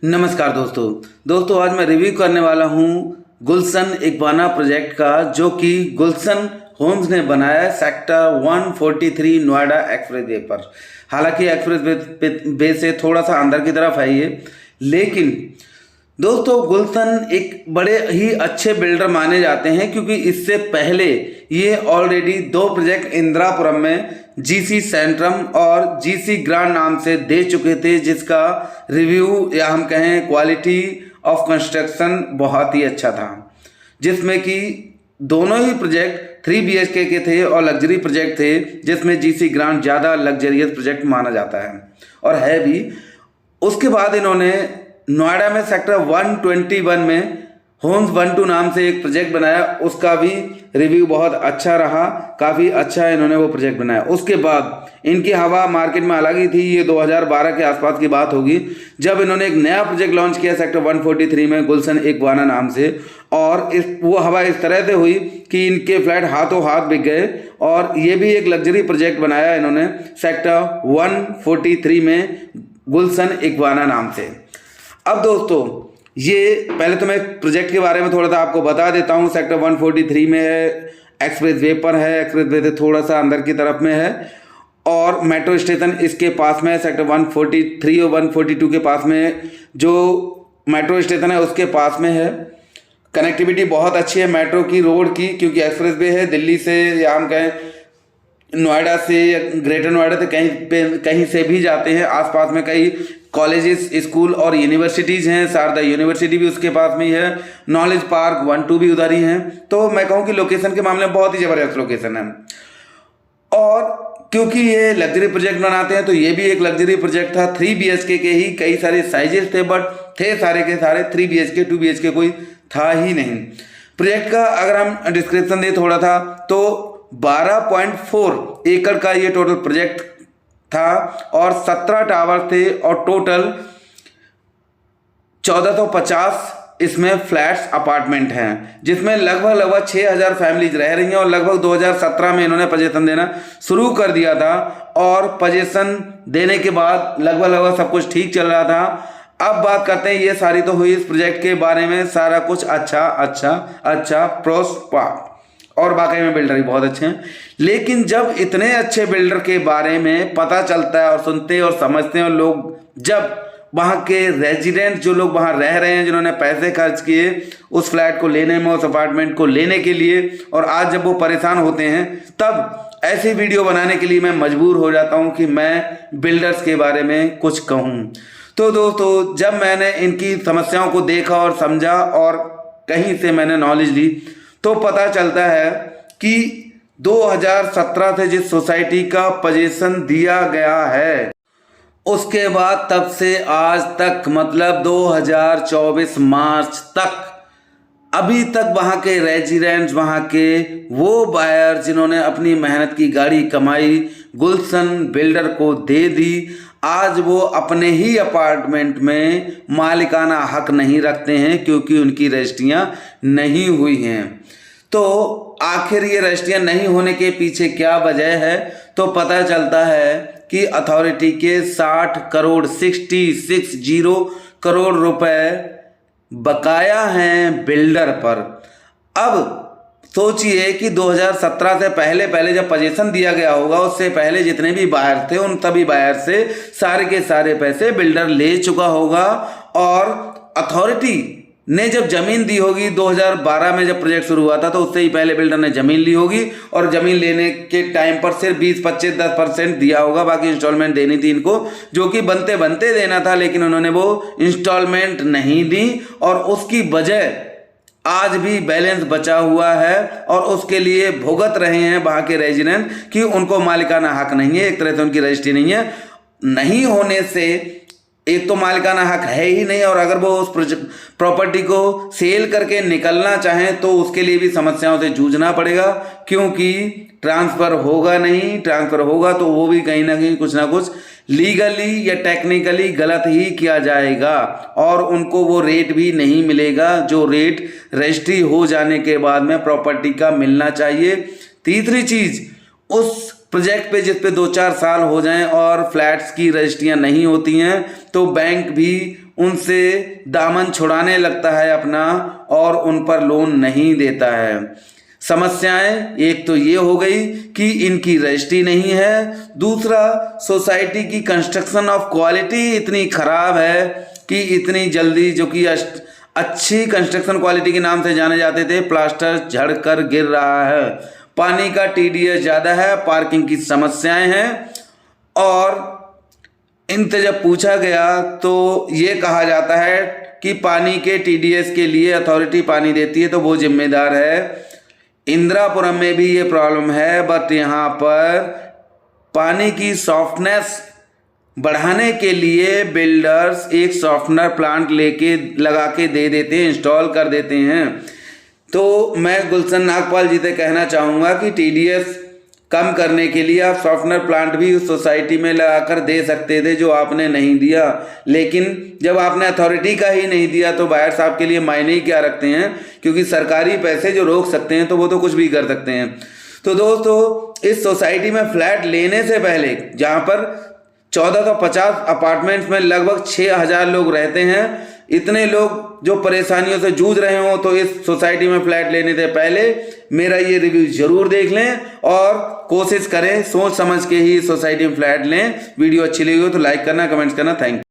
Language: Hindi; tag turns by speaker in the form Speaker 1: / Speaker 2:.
Speaker 1: नमस्कार दोस्तों आज मैं रिव्यू करने वाला हूँ गुलशन इक्बाना प्रोजेक्ट का, जो कि गुलशन होम्स ने बनाया है सेक्टर 143 नोएडा एक्सप्रेस वे पर। हालांकि एक्सप्रेस वे से थोड़ा सा अंदर की तरफ है ये, लेकिन दोस्तों गुलशन एक बड़े ही अच्छे बिल्डर माने जाते हैं, क्योंकि इससे पहले ये ऑलरेडी 2 प्रोजेक्ट इंदिरापुरम में जीसी सेंट्रम और जीसी ग्रांड नाम से दे चुके थे, जिसका रिव्यू या हम कहें क्वालिटी ऑफ कंस्ट्रक्शन बहुत ही अच्छा था। जिसमें कि दोनों ही प्रोजेक्ट 3 BHK के थे और लग्जरी प्रोजेक्ट थे, जिसमें जीसी ग्रांड ज़्यादा लग्जरियस प्रोजेक्ट माना जाता है और है भी। उसके बाद इन्होंने नोएडा में सेक्टर 121 में होम्स 12 नाम से एक प्रोजेक्ट बनाया, उसका भी रिव्यू बहुत अच्छा रहा, काफ़ी अच्छा इन्होंने वो प्रोजेक्ट बनाया। उसके बाद इनकी हवा मार्केट में अलग ही थी। ये 2012 के आसपास की बात होगी, जब इन्होंने एक नया प्रोजेक्ट लॉन्च किया सेक्टर 143 में गुलशन इक्बाना नाम से, और वो हवा इस तरह से हुई कि इनके फ्लैट हाथों हाथ बिक गए। और ये भी एक लग्जरी प्रोजेक्ट बनाया इन्होंने सेक्टर 143 में गुलशन इक्बाना नाम से। अब दोस्तों ये पहले तो मैं प्रोजेक्ट के बारे में थोड़ा सा आपको बता देता हूँ। सेक्टर 143 में है, एक्सप्रेस वे पर है, एक्सप्रेस वे से थोड़ा सा अंदर की तरफ में है, और मेट्रो स्टेशन इसके पास में है। सेक्टर 143 और 142 के पास में जो मेट्रो स्टेशन है उसके पास में है। कनेक्टिविटी बहुत अच्छी है मेट्रो की, रोड की, क्योंकि एक्सप्रेस वे है। दिल्ली से या हम कहें नोएडा से या ग्रेटर नोएडा से कहीं से भी जाते हैं। आसपास में कई कॉलेजेस, स्कूल और यूनिवर्सिटीज़ हैं। शारदा यूनिवर्सिटी भी उसके पास में ही है। नॉलेज पार्क 1-2 भी उधर ही हैं। तो मैं कहूँ कि लोकेशन के मामले में बहुत ही ज़बरदस्त लोकेशन है। और क्योंकि ये लग्जरी प्रोजेक्ट बनाते हैं, तो ये भी एक लग्जरी प्रोजेक्ट था। 3 BHK के ही कई सारे साइजेस थे, बट थे सारे के सारे 3 BHK, 2 BHK कोई था ही नहीं। प्रोजेक्ट का अगर हम डिस्क्रिप्शन दें थोड़ा था, तो 12.4 एकड़ का ये टोटल प्रोजेक्ट था और 17 टावर थे, और टोटल 1450 इसमें फ्लैट्स अपार्टमेंट हैं, जिसमें लगभग 6000 फैमिलीज रह रही हैं। और लगभग 2017 में इन्होंने पोजीशन देना शुरू कर दिया था, और पोजीशन देने के बाद लगभग सब कुछ ठीक चल रहा था। अब बात करते हैं, ये सारी तो हुई इस प्रोजेक्ट के बारे में, सारा कुछ अच्छा प्रोस्पर, और वाकई में बिल्डर भी बहुत अच्छे हैं। लेकिन जब इतने अच्छे बिल्डर के बारे में पता चलता है और सुनते और समझते हैं, और लोग जब वहाँ के रेजिडेंट जो लोग वहाँ रह रहे हैं, जिन्होंने पैसे खर्च किए उस फ्लैट को लेने में, उस अपार्टमेंट को लेने के लिए, और आज जब वो परेशान होते हैं, तब ऐसी वीडियो बनाने के लिए मैं मजबूर हो जाता हूँ कि मैं बिल्डर्स के बारे में कुछ कहूँ। तो दोस्तों जब मैंने इनकी समस्याओं को देखा और समझा और कहीं से मैंने नॉलेज ली, तो पता चलता है कि 2017 से जिस सोसाइटी का पोजीशन दिया गया है, उसके बाद तब से आज तक, मतलब 2024 मार्च तक, अभी तक वहाँ के रेजिडेंट्स, वहाँ के वो बायर जिन्होंने अपनी मेहनत की गाड़ी कमाई गुलशन बिल्डर को दे दी, आज वो अपने ही अपार्टमेंट में मालिकाना हक नहीं रखते हैं, क्योंकि उनकी रजिस्ट्रियाँ नहीं हुई हैं। तो आखिर ये रजिस्ट्रियाँ नहीं होने के पीछे क्या वजह है? तो पता चलता है कि अथॉरिटी के 66 करोड़ रुपए बकाया हैं बिल्डर पर। अब सोचिए कि 2017 से पहले जब पोजीशन दिया गया होगा, उससे पहले जितने भी बायर थे उन सभी बायर से सारे के सारे पैसे बिल्डर ले चुका होगा। और अथॉरिटी ने जब जमीन दी होगी 2012 में जब प्रोजेक्ट शुरू हुआ था, तो उससे ही पहले बिल्डर ने जमीन ली होगी, और जमीन लेने के टाइम पर सिर्फ 20-25-10% दिया होगा, बाकी इंस्टॉलमेंट देनी थी इनको, जो कि बनते बनते देना था, लेकिन उन्होंने वो इंस्टॉलमेंट नहीं दी। और उसकी वजह आज भी बैलेंस बचा हुआ है, और उसके लिए भुगत रहे हैं वहाँ के रेजिडेंट कि उनको मालिकाना हक नहीं है, एक तरह से उनकी रजिस्ट्री नहीं है। नहीं होने से एक तो मालिकाना हक है ही नहीं, और अगर वो उस प्रॉपर्टी को सेल करके निकलना चाहें तो उसके लिए भी समस्याओं से जूझना पड़ेगा, क्योंकि ट्रांसफ़र होगा नहीं। ट्रांसफ़र होगा तो वो भी कहीं ना कहीं कुछ ना कुछ लीगली या टेक्निकली गलत ही किया जाएगा, और उनको वो रेट भी नहीं मिलेगा जो रेट रजिस्ट्री हो जाने के बाद में प्रॉपर्टी का मिलना चाहिए। तीसरी चीज़, उस प्रोजेक्ट पे जिस पे 2-4 साल हो जाएं और फ्लैट्स की रजिस्ट्रियां नहीं होती हैं, तो बैंक भी उनसे दामन छुड़ाने लगता है अपना और उन पर लोन नहीं देता है। समस्याएं एक तो ये हो गई कि इनकी रजिस्ट्री नहीं है, दूसरा सोसाइटी की कंस्ट्रक्शन ऑफ क्वालिटी इतनी खराब है कि इतनी जल्दी, जो कि अच्छी कंस्ट्रक्शन क्वालिटी के नाम से जाने जाते थे, प्लास्टर झड़ कर गिर रहा है। पानी का टीडीएस ज़्यादा है, पार्किंग की समस्याएं हैं, और इनसे जब पूछा गया तो ये कहा जाता है कि पानी के टीडीएस के लिए अथॉरिटी पानी देती है तो वो जिम्मेदार है। इंदिरापुरम में भी ये प्रॉब्लम है, बट यहाँ पर पानी की सॉफ्टनेस बढ़ाने के लिए बिल्डर्स एक सॉफ्टनर प्लांट लेके लगा के दे देते हैं, इंस्टॉल कर देते हैं। तो मैं गुलशन नागपाल जी से कहना चाहूँगा कि टीडीएस कम करने के लिए आप सॉफ्टनर प्लांट भी उस सोसाइटी में लगाकर दे सकते थे, जो आपने नहीं दिया। लेकिन जब आपने अथॉरिटी का ही नहीं दिया तो बायर साहब के लिए मायने ही क्या रखते हैं, क्योंकि सरकारी पैसे जो रोक सकते हैं तो वो तो कुछ भी कर सकते हैं। तो दोस्तों, इस सोसाइटी में फ्लैट लेने से पहले, जहाँ पर 1450 अपार्टमेंट्स में लगभग 6000 लोग रहते हैं, इतने लोग जो परेशानियों से जूझ रहे हो, तो इस सोसाइटी में फ्लैट लेने से पहले मेरा ये रिव्यू जरूर देख लें और कोशिश करें सोच समझ के ही सोसाइटी में फ्लैट लें। वीडियो अच्छी लगी हो तो लाइक करना, कमेंट्स करना। Thank you.